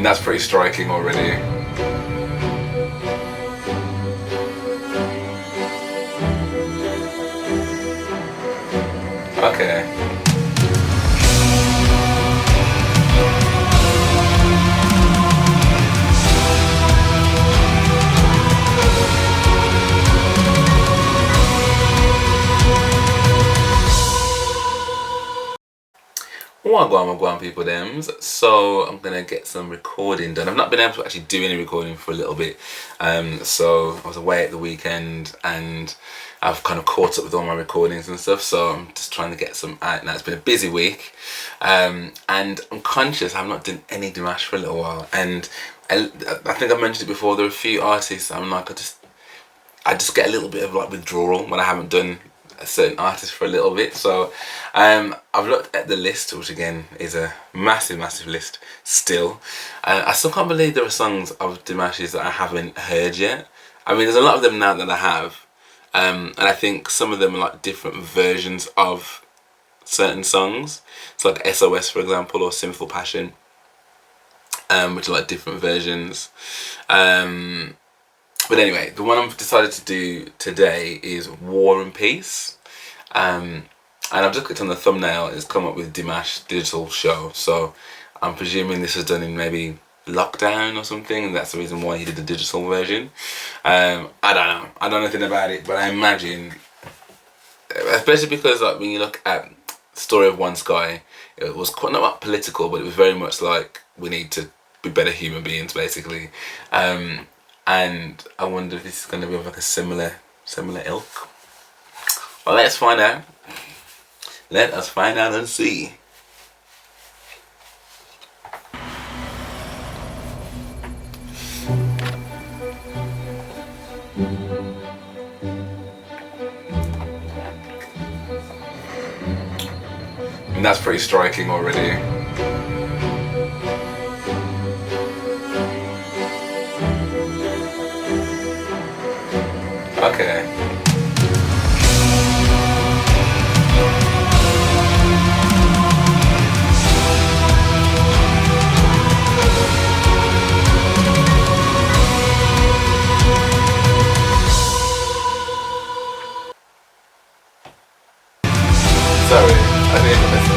that's pretty striking already. Okay. Wagwan people thems. So I'm gonna get some recording done. I've not been able to actually do any recording for a little bit. So I was away at the weekend and I've kind of caught up with all my recordings and stuff, so I'm just trying to get some out now. It's been a busy week. And I'm conscious I've not done any Dimash for a little while, and I think I mentioned it before, there are a few artists I'm like I just get a little bit of like withdrawal when I haven't done a certain artist for a little bit. So I've looked at the list, which again is a massive list still. I still can't believe there are songs of Dimash's that I haven't heard yet. I mean, there's a lot of them now that I have, and I think some of them are like different versions of certain songs. So like SOS, for example, or Sinful Passion, which are like different versions. But anyway, the one I've decided to do today is War and Peace. And I've just clicked on the thumbnail, it's come up with Dimash Digital Show. So I'm presuming this was done in maybe lockdown or something, and that's the reason why he did the digital version. I don't know. I don't know anything about it, but I imagine, especially because like when you look at Story of One Sky, it was quite not political, but it was very much like we need to be better human beings, basically. And I wonder if this is going to be of like a similar ilk. Well, let's find out. Let us find out and see. And that's pretty striking already. Okay. Sorry, I didn't listen.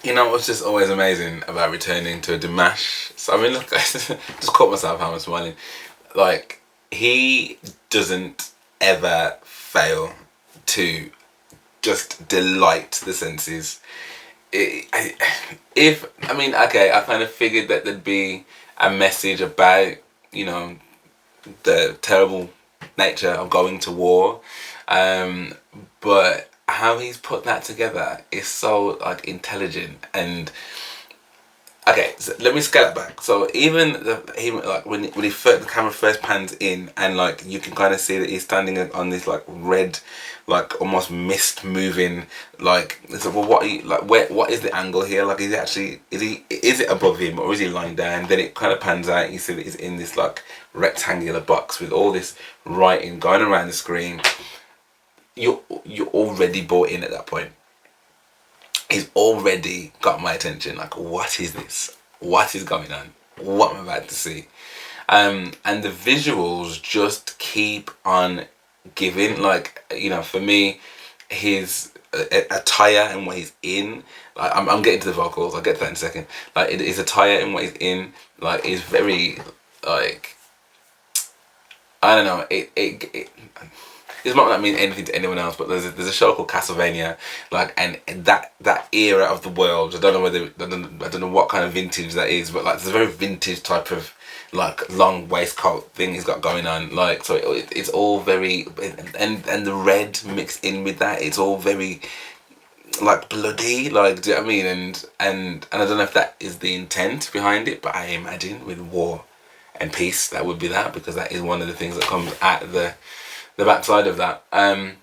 You know what's just always amazing about returning to a Dimash? So I mean, look, I just caught myself how I'm smiling. Like, he doesn't ever fail to just delight the senses. If I mean, okay, I kind of figured that there'd be a message about, you know, the terrible nature of going to war, um, but how he's put that together is so like intelligent. And okay, so let me scale it back. So even like when the camera first pans in, and like you can kind of see that he's standing on this like red, like almost mist moving. Like it's like, well, what is the angle here? Like is it above him, or is he lying down? Then it kind of pans out. You see that he's in this like rectangular box with all this writing going around the screen. You're already bought in at that point. He's already got my attention. Like, what is this? What is going on? What am I about to see? And the visuals just keep on giving. Like, you know, for me, his attire and what he's in. Like, I'm getting to the vocals. I'll get to that in a second. Like, his attire and what he's in, like, is very, like, I don't know. This might not mean anything to anyone else, but there's a show called Castlevania, like, and that era of the world. I don't know I don't know what kind of vintage that is, but like there's a very vintage type of like long waistcoat thing he's got going on. Like, so it's all very, and the red mixed in with that, it's all very like bloody. Like, do you know what I mean? And I don't know if that is the intent behind it, but I imagine with War and Peace that would be that, because that is one of the things that comes at the backside of that. And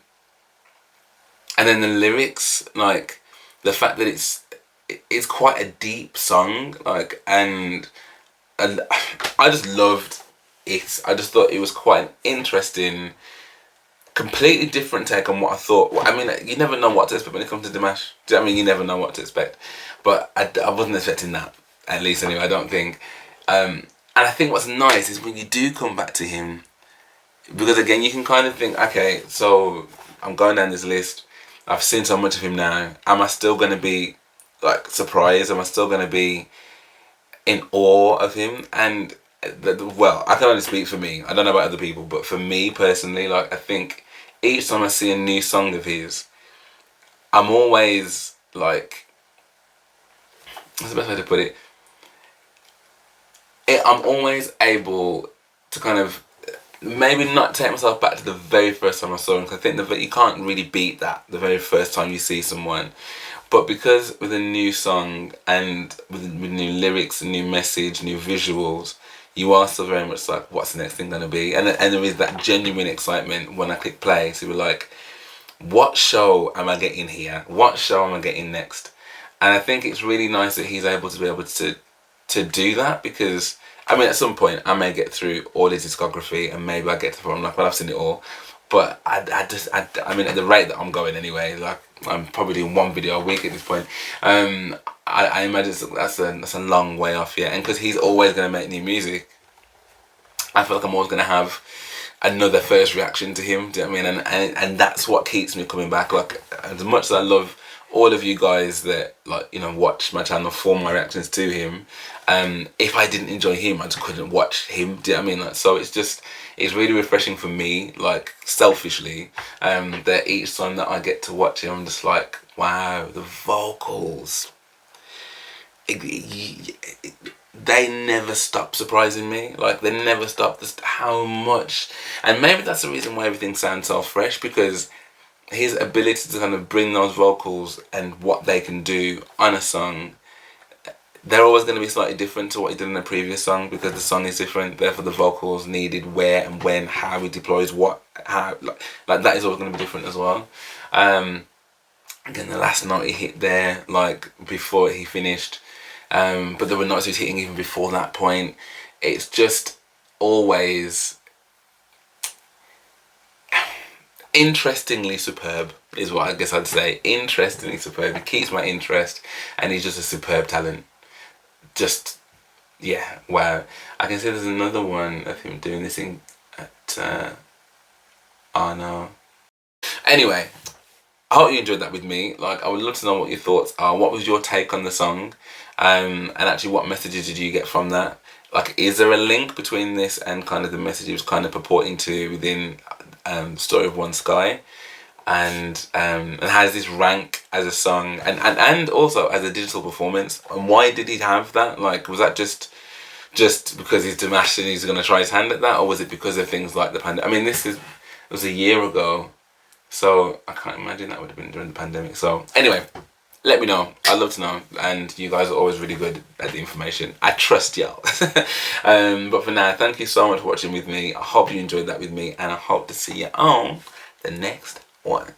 then the lyrics, like the fact that it's quite a deep song, like, and I just loved it. I just thought it was quite an interesting, completely different take on what I thought. I mean, you never know what to expect when it comes to Dimash. Do you know what I mean? You never know what to expect, but I wasn't expecting that, at least anyway. I don't think. And I think what's nice is when you do come back to him, because again you can kind of think, okay, so I'm going down this list, I've seen so much of him now, am I still going to be like surprised, am I still going to be in awe of him? And well, I can only speak for me, I don't know about other people, but for me personally, like, I think each time I see a new song of his, I'm always like, what's the best way to put it, I'm always able to kind of maybe not take myself back to the very first time I saw him, because I think that you can't really beat that the very first time you see someone. But because with a new song and with new lyrics, a new message, new visuals, you are still very much like, what's the next thing gonna be? And there is that genuine excitement when I click play. So you're like, what show am I getting here? What show am I getting next? And I think it's really nice that he's able to do that, because I mean, at some point I may get through all his discography and maybe I get to the point I'm like, well, I've seen it all. But I mean, at the rate that I'm going anyway, like, I'm probably doing one video a week at this point. I imagine that's a long way off, yeah. And because he's always going to make new music, I feel like I'm always going to have another first reaction to him. Do you know what I mean? And that's what keeps me coming back. Like, as much as I love all of you guys that, like, you know, watch my channel for my reactions to him, if I didn't enjoy him, I just couldn't watch him. Do you know what I mean? Like, so it's really refreshing for me, like, selfishly, that each time that I get to watch him, I'm just like, wow, the vocals, they never stop surprising me. Like, they never stop. Just how much, and maybe that's the reason why everything sounds so fresh, because his ability to kind of bring those vocals and what they can do on a song, they're always going to be slightly different to what he did in the previous song, because the song is different, therefore the vocals needed where and when, how he deploys what, how, like that is always going to be different as well. Again, the last note he hit there, like, before he finished, but there were notes he was hitting even before that point. It's just always interestingly superb, is what I guess I'd say. Interestingly superb. He keeps my interest, and he's just a superb talent. Just, yeah, wow. I can see there's another one of him doing this thing at oh no. Anyway, I hope you enjoyed that with me. Like, I would love to know what your thoughts are. What was your take on the song? And actually, what messages did you get from that? Like, is there a link between this and kind of the message it was kind of purporting to within Story of One Sky? And how does this rank as a song and also as a digital performance? And why did he have that? Like, was that just because he's Dimash and he's going to try his hand at that, or was it because of things like the pandemic? I mean, it was a year ago, so I can't imagine that would have been during the pandemic. So anyway, let me know. I'd love to know. And you guys are always really good at the information. I trust y'all. But for now, thank you so much for watching with me. I hope you enjoyed that with me, and I hope to see you on the next one.